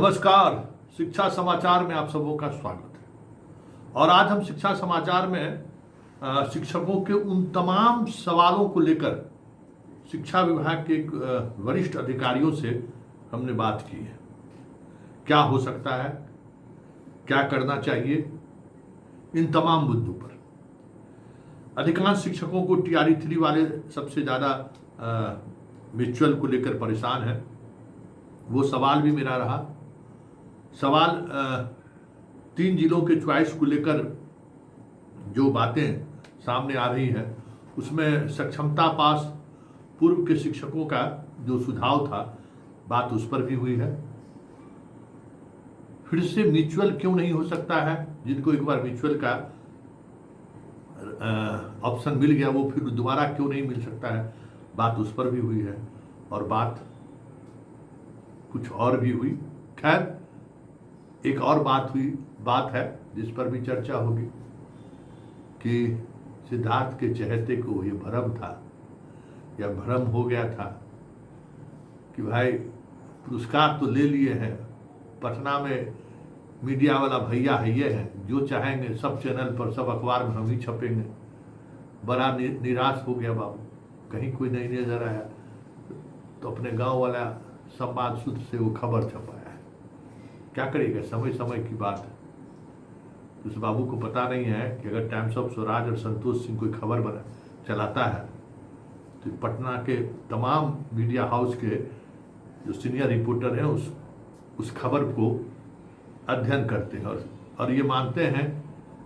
नमस्कार। शिक्षा समाचार में आप सबों का स्वागत है। और आज हम शिक्षा समाचार में शिक्षकों के उन तमाम सवालों को लेकर शिक्षा विभाग के एक वरिष्ठ अधिकारियों से हमने बात की है। क्या हो सकता है, क्या करना चाहिए, इन तमाम मुद्दों पर। अधिकांश शिक्षकों को टीआरई 3 वाले सबसे ज़्यादा म्यूचुअल को लेकर परेशान है। वो सवाल भी मेरा रहा। सवाल 3 जिलों के चॉइस को लेकर जो बातें सामने आ रही हैं, उसमें सक्षमता पास पूर्व के शिक्षकों का जो सुझाव था, बात उस पर भी हुई है। फिर से म्यूचुअल क्यों नहीं हो सकता है? जिनको एक बार म्यूचुअल का ऑप्शन मिल गया, वो फिर दोबारा क्यों नहीं मिल सकता है? बात उस पर भी हुई है। और बात कुछ और भी हुई। खैर, एक और बात है जिस पर भी चर्चा होगी कि सिद्धार्थ के चहेते को ये भ्रम था या भ्रम हो गया था कि भाई पुरस्कार तो ले लिए हैं, पटना में मीडिया वाला भैया है, ये है, जो चाहेंगे सब चैनल पर, सब अखबार में हम ही छपेंगे। बड़ा निराश हो गया बाबू, कहीं कोई नहीं नजर आया तो अपने गांव वाला संवाद सूत्र से वो खबर छपाया है। क्या करेगा, समय समय की बात है। उस बाबू को पता नहीं है कि अगर टाइम्स ऑफ स्वराज और संतोष सिंह कोई खबर चलाता है तो पटना के तमाम मीडिया हाउस के जो सीनियर रिपोर्टर हैं उस खबर को अध्ययन करते हैं और ये मानते हैं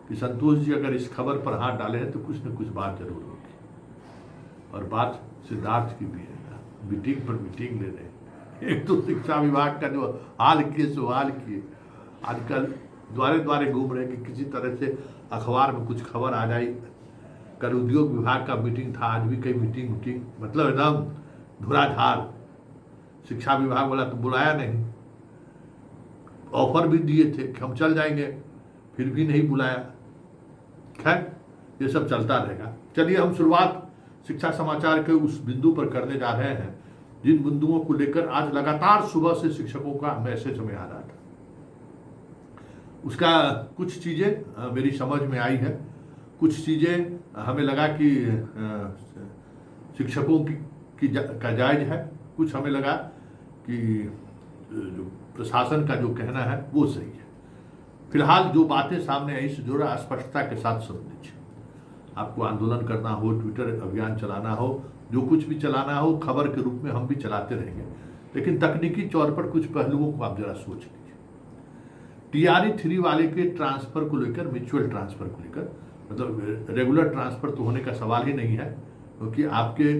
कि संतोष जी अगर इस खबर पर हाथ डाले हैं तो कुछ न कुछ बात जरूर होगी। और बात सिद्धार्थ की भी है। मीटिंग पर मीटिंग ले रहे हैं। एक तो शिक्षा विभाग का जो हाल किए सो हाल किए, आजकल द्वारे द्वारे घूम रहे कि किसी तरह से अखबार में कुछ खबर आ जाए। कल उद्योग विभाग का मीटिंग था, आज भी कई मीटिंग मतलब एकदम धुराधार। शिक्षा विभाग वाला तो बुलाया नहीं, ऑफर भी दिए थे कि हम चल जाएंगे, फिर भी नहीं बुलाया। खैर, ये सब चलता रहेगा। चलिए, हम शुरुआत शिक्षा समाचार के उस बिंदु पर करने जा रहे हैं जिन बिंदुओं को लेकर आज लगातार सुबह से शिक्षकों का मैसेज हमें आ रहा था। उसका कुछ चीज़ें मेरी समझ में आई है, कुछ चीज़ें हमें लगा कि शिक्षकों का जायज़ है, कुछ हमें लगा कि जो प्रशासन का जो कहना है वो सही है। फिलहाल जो बातें सामने आई से जोड़ा स्पष्टता के साथ सुन लीजिए। आपको आंदोलन करना हो, ट्विटर अभियान चलाना हो, जो कुछ भी चलाना हो, खबर के रूप में हम भी चलाते रहेंगे, लेकिन तकनीकी तौर पर कुछ पहलुओं को आप जरा सोच लीजिए। टीआरई 3 वाले के ट्रांसफर को लेकर, म्यूचुअल ट्रांसफर को लेकर, मतलब रेगुलर ट्रांसफर तो होने का सवाल ही नहीं है, क्योंकि आपके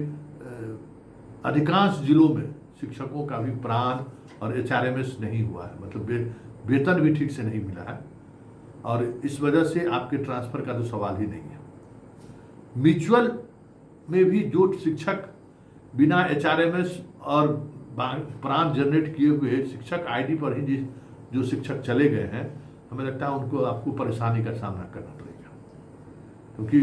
अधिकांश जिलों में शिक्षकों का भी प्राण और एचआरएमएस नहीं हुआ है, मतलब वेतन भी ठीक से नहीं मिला है, और इस वजह से आपके ट्रांसफर का तो सवाल ही नहीं है। म्यूचुअल में भी जो शिक्षक बिना एचआरएमएस और प्राण जनरेट किए हुए शिक्षक आईडी पर ही जो शिक्षक चले गए हैं, हमें लगता है उनको आपको परेशानी का सामना करना पड़ेगा, क्योंकि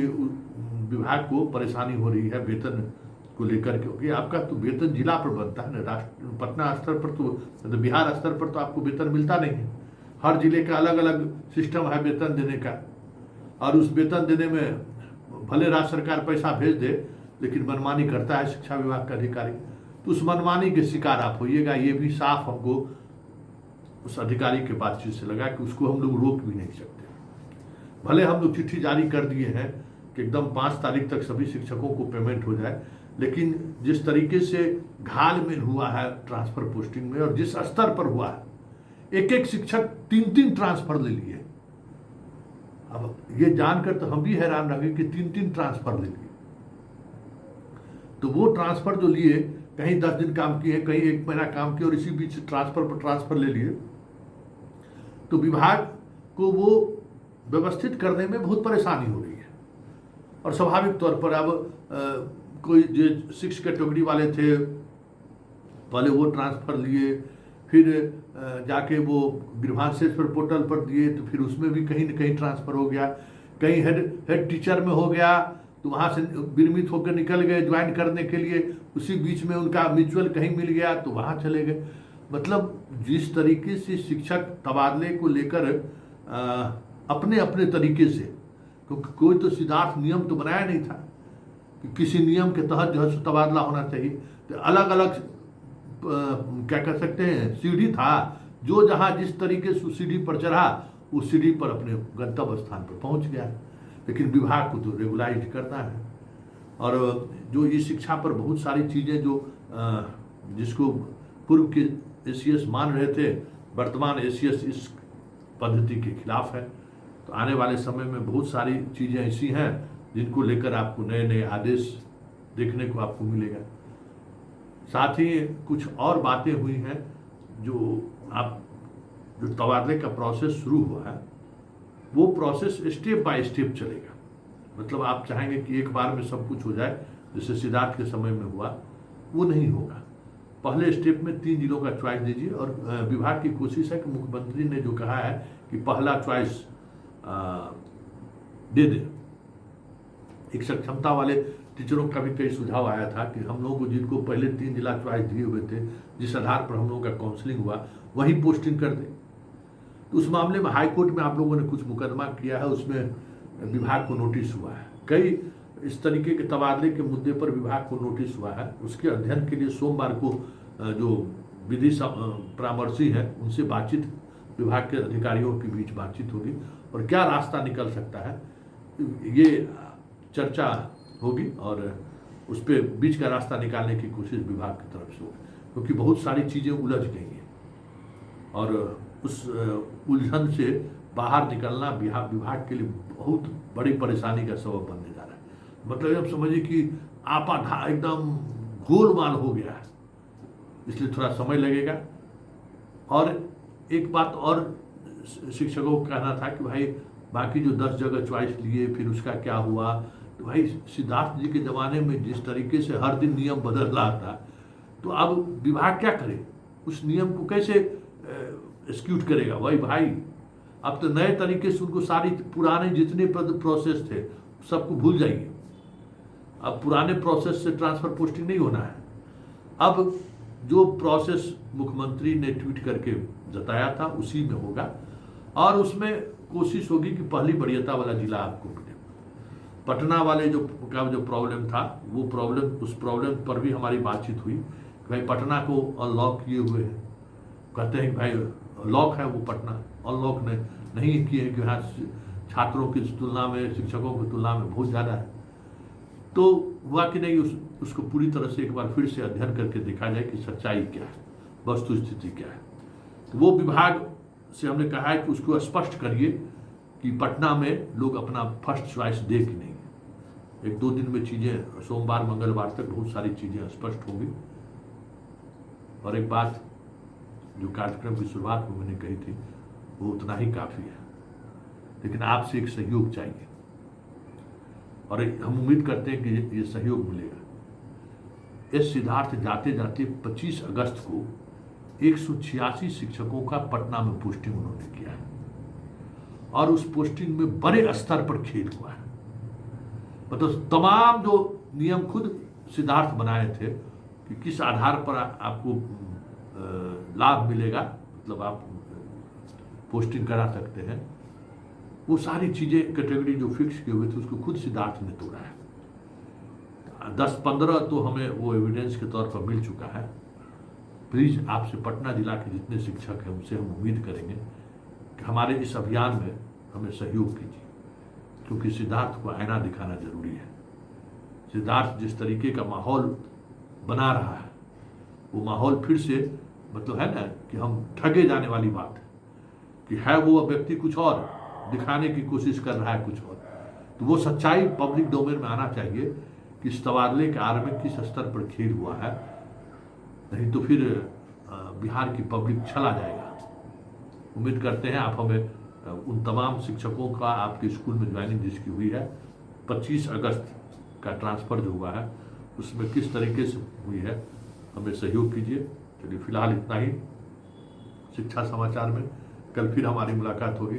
विभाग को परेशानी हो रही है वेतन को लेकर। क्योंकि आपका तो वेतन जिला पर बनता है ना, पटना स्तर पर तो, मतलब बिहार स्तर पर तो आपको वेतन मिलता नहीं है। हर जिले का अलग अलग सिस्टम है वेतन देने का, और उस वेतन देने में भले राज्य सरकार पैसा भेज दे, लेकिन मनमानी करता है शिक्षा विभाग का अधिकारी, तो उस मनमानी के शिकार आप होइएगा। ये भी साफ हमको उस अधिकारी के बातचीत से लगा कि उसको हम लोग रोक भी नहीं सकते। भले हम लोग चिट्ठी जारी कर दिए हैं कि एकदम 5 तारीख तक सभी शिक्षकों को पेमेंट हो जाए, लेकिन जिस तरीके से घालमेल हुआ है ट्रांसफर पोस्टिंग में और जिस स्तर पर हुआ है, एक शिक्षक 3 ट्रांसफर ले लिए। अब ये जानकर तो हम भी हैरान रह गए कि 3 ट्रांसफर ले लिए। तो वो ट्रांसफर जो लिए, कहीं 10 दिन काम किए, कहीं 1 महीना काम किए, और इसी बीच ट्रांसफर पर ट्रांसफर ले लिए, तो विभाग को वो व्यवस्थित करने में बहुत परेशानी हो रही है। और स्वाभाविक तौर पर अब कोई जो 6 कैटेगरी वाले थे, पहले वो ट्रांसफर लिए, फिर जाके वो गृहांशेश्वर पोर्टल पर दिए, तो फिर उसमें भी कहीं न कहीं ट्रांसफर हो गया। कहीं हेड टीचर में हो गया, तो वहाँ से विरमित होकर निकल गए ज्वाइन करने के लिए, उसी बीच में उनका म्यूचुअल कहीं मिल गया तो वहाँ चले गए। मतलब जिस तरीके से शिक्षक तबादले को लेकर अपने अपने तरीके से, क्योंकि कोई तो सिद्धार्थ नियम तो बनाया नहीं था कि किसी नियम के तहत जो है तबादला होना चाहिए, तो अलग अलग क्या कह सकते हैं सीढ़ी था, जो जहाँ जिस तरीके से उस सीढ़ी पर चढ़ा उस सीढ़ी पर अपने गंतव्य स्थान पर पहुँच गया। लेकिन विभाग को तो रेगुलाइज करना है। और जो इस शिक्षा पर बहुत सारी चीज़ें जो जिसको पूर्व के एसीएस मान रहे थे, वर्तमान एसीएस इस पद्धति के खिलाफ है। तो आने वाले समय में बहुत सारी चीज़ें ऐसी हैं जिनको लेकर आपको नए नए आदेश देखने को आपको मिलेगा। साथ ही कुछ और बातें हुई हैं जो तबादले का प्रोसेस शुरू हुआ है, वो प्रोसेस स्टेप बाय स्टेप चलेगा। मतलब आप चाहेंगे कि एक बार में सब कुछ हो जाए जैसे सिद्धार्थ के समय में हुआ, वो नहीं होगा। पहले स्टेप में 3 जिलों का चॉइस दीजिए। और विभाग की कोशिश है कि मुख्यमंत्री ने जो कहा है कि पहला चॉइस दे दे। एक सक्षमता वाले टीचरों का भी कई सुझाव आया था कि हम लोगों को जिनको पहले 3 जिला चॉइस दिए हुए थे, जिस आधार पर हम लोगों का काउंसलिंग हुआ वही पोस्टिंग कर दे। तो उस मामले में हाई कोर्ट में आप लोगों ने कुछ मुकदमा किया है, उसमें विभाग को नोटिस हुआ है। कई इस तरीके के तबादले के मुद्दे पर विभाग को नोटिस हुआ है। उसके अध्ययन के लिए सोमवार को जो विधि परामर्शी हैं उनसे बातचीत, विभाग के अधिकारियों के बीच बातचीत होगी और क्या रास्ता निकल सकता है ये चर्चा होगी और उस पर बीच का रास्ता निकालने की कोशिश विभाग की तरफ से होगी, क्योंकि बहुत सारी चीज़ें उलझ गई हैं और उस उलझन से बाहर निकलना विभाग के लिए बहुत बड़ी परेशानी का सबब बनने जा रहा है। मतलब अब समझिए कि आपा एकदम गोलमाल हो गया है, इसलिए थोड़ा समय लगेगा। और एक बात और शिक्षकों को कहना था कि भाई बाकी जो 10 जगह चॉइस लिए फिर उसका क्या हुआ, तो भाई सिद्धार्थ जी के ज़माने में जिस तरीके से हर दिन नियम बदल रहा था, तो अब विभाग क्या करे, उस नियम को कैसे एक्सिक्यूट करेगा। वही भाई अब तो नए तरीके से उनको सारी पुराने जितने प्रोसेस थे सबको भूल जाइए। अब पुराने प्रोसेस से ट्रांसफर पोस्टिंग नहीं होना है। अब जो प्रोसेस मुख्यमंत्री ने ट्वीट करके जताया था उसी में होगा और उसमें कोशिश होगी कि पहली वरीयता वाला जिला आपको मिले। पटना वाले जो प्रॉब्लम था वो उस प्रॉब्लम पर भी हमारी बातचीत हुई कि भाई पटना को अनलॉक किए हुए हैं, कहते हैं कि भाई लॉक है वो पटना, अनलॉक नहीं किए कि हाँ छात्रों की तुलना में शिक्षकों की तुलना में बहुत ज़्यादा है। तो हुआ कि नहीं, उसको पूरी तरह से एक बार फिर से अध्ययन करके देखा जाए कि सच्चाई क्या है, वस्तु स्थिति क्या है। तो वो विभाग से हमने कहा है कि उसको स्पष्ट करिए कि पटना में लोग अपना फर्स्ट चॉइस दे कि नहीं। 1-2 दिन में चीज़ें सोमवार मंगलवार तक बहुत सारी चीज़ें स्पष्ट होंगी। और एक बात जो कार्यक्रम की शुरुआत में मैंने कही थी वो उतना ही काफ़ी है, लेकिन आपसे एक सहयोग चाहिए और हम उम्मीद करते हैं कि ये सहयोग मिलेगा। इस सिद्धार्थ जाते जाते 25 अगस्त को 186 शिक्षकों का पटना में पोस्टिंग उन्होंने किया है और उस पोस्टिंग में बड़े स्तर पर खेल हुआ है। मतलब तमाम जो नियम खुद सिद्धार्थ बनाए थे कि किस आधार पर आपको लाभ मिलेगा, मतलब आप पोस्टिंग करा सकते हैं, वो सारी चीज़ें कैटेगरी जो फिक्स किए हुए थे उसको खुद सिद्धार्थ ने तोड़ा है। 10-15 तो हमें वो एविडेंस के तौर पर मिल चुका है। प्लीज़ आपसे पटना जिला के जितने शिक्षक हैं उनसे हम उम्मीद करेंगे कि हमारे इस अभियान में हमें सहयोग कीजिए, क्योंकि सिद्धार्थ को आईना दिखाना जरूरी है। सिद्धार्थ जिस तरीके का माहौल बना रहा है वो माहौल फिर से मतलब है ना कि हम ठगे जाने वाली बात है कि है वो व्यक्ति कुछ और दिखाने की कोशिश कर रहा है कुछ और। तो वो सच्चाई पब्लिक डोमेन में आना चाहिए कि इस तबादले के आर में किस स्तर पर खेल हुआ है, नहीं तो फिर बिहार की पब्लिक छला जाएगा। उम्मीद करते हैं आप हमें उन तमाम शिक्षकों का आपके स्कूल में ज्वाइनिंग जिसकी हुई है 25 अगस्त का ट्रांसफ़र जो हुआ है उसमें किस तरीके से हुई है, हमें सहयोग कीजिए। चलिए फिलहाल इतना ही शिक्षा समाचार में, कल फिर हमारी मुलाकात होगी।